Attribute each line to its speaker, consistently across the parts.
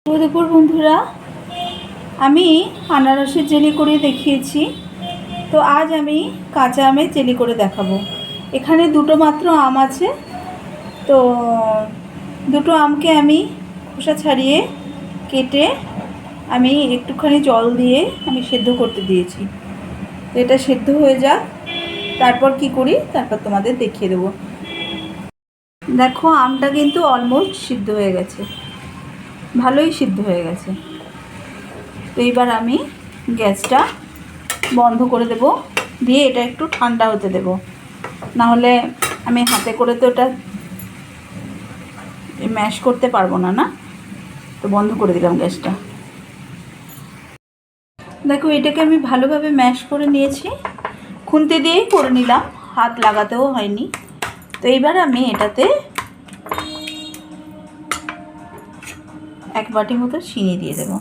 Speaker 1: দুপুর বন্ধুরা, আমি আনারসের জেলি করে দেখিয়েছি। তো আজ আমি কাঁচা আমের জেলি করে দেখাবো। এখানে দুটো মাত্র আম আছে। তো দুটো আমকে আমি খোসা ছাড়িয়ে কেটে আমি একটুখানি জল দিয়ে আমি সেদ্ধ করতে দিয়েছি। তো এটা সেদ্ধ হয়ে যাক, তারপর কি করি তারপর তোমাদের দেখিয়ে দেবো। দেখো, আমটা কিন্তু অলমোস্ট সিদ্ধ হয়ে গেছে, ভালোই সিদ্ধ হয়ে গেছে। তো এইবার আমি গ্যাসটা বন্ধ করে দেব, দিয়ে এটা একটু ঠান্ডা হতে দেব, নাহলে আমি হাতে করে তো এটা ম্যাশ করতে পারবো না। তো বন্ধ করে দিলাম গ্যাসটা। দেখো, এটাকে আমি ভালোভাবে ম্যাশ করে নিয়েছি, খুন্তি দিয়েই করে নিলাম, হাত লাগাতেও হয়নি। তো এইবার আমি এটাতে 1 বাটি মতো চিনি দিয়ে দেব।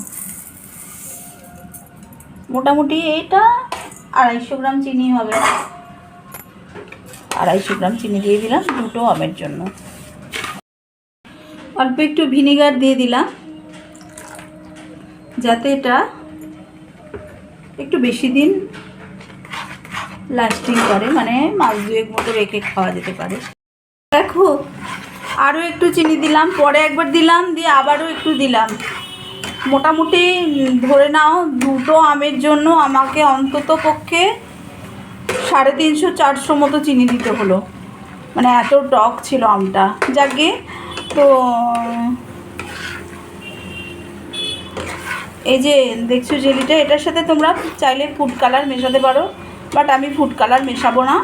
Speaker 1: মোটামুটি এটা 250 গ্রাম চিনি হবে। 250 গ্রাম চিনি দিয়ে দিলাম দুটো আমের জন্য। অল্প একটু ভিনেগার দিয়ে দিলাম, যাতে এটা একটু বেশি দিন লাস্টিং করে, মানে মাস 2 মতো রেখে খাওয়া যেতে পারে। দেখো, আরও একটু চিনি দিলাম, পরে একবার দিলাম, দিয়ে আবারও একটু দিলাম। মোটামুটি ধরে নাও দুটো আমের জন্য আমাকে অন্তত পক্ষে 350-400 মতো চিনি দিতে হলো, মানে এত টক ছিল আমটা। যাকে তো এই যে দেখছো জেলিটা, এটার সাথে তোমরা চাইলে ফুড কালার মেশাতে পারো, বাট আমি ফুড কালার মেশাবো না,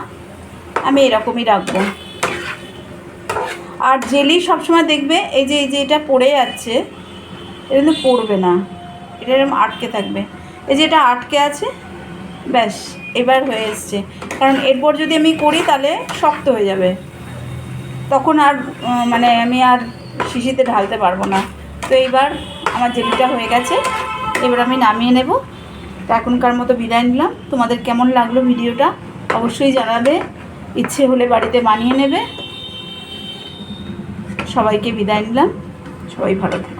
Speaker 1: আমি এরকমই রাখবো। আর জেলি সবসময় দেখবে এই যে এটা পড়ে যাচ্ছে, এটা কিন্তু পড়বে না, এটা এরকম আটকে থাকবে। এই যে এটা আটকে আছে, ব্যাস এবার হয়ে এসছে। কারণ এরপর যদি আমি করি তাহলে শক্ত হয়ে যাবে, তখন আর মানে আমি আর শিশিতে ঢালতে পারবো না। তো এইবার আমার জেলিটা হয়ে গেছে, এবার আমি নামিয়ে নেব। তো এখনকার মতো বিদায় নিলাম। তোমাদের কেমন লাগলো ভিডিওটা অবশ্যই জানাবে, ইচ্ছে হলে বাড়িতে বানিয়ে নেবে। সবাইকে বিদায় নিলাম, সবাই ভালো থাকবে।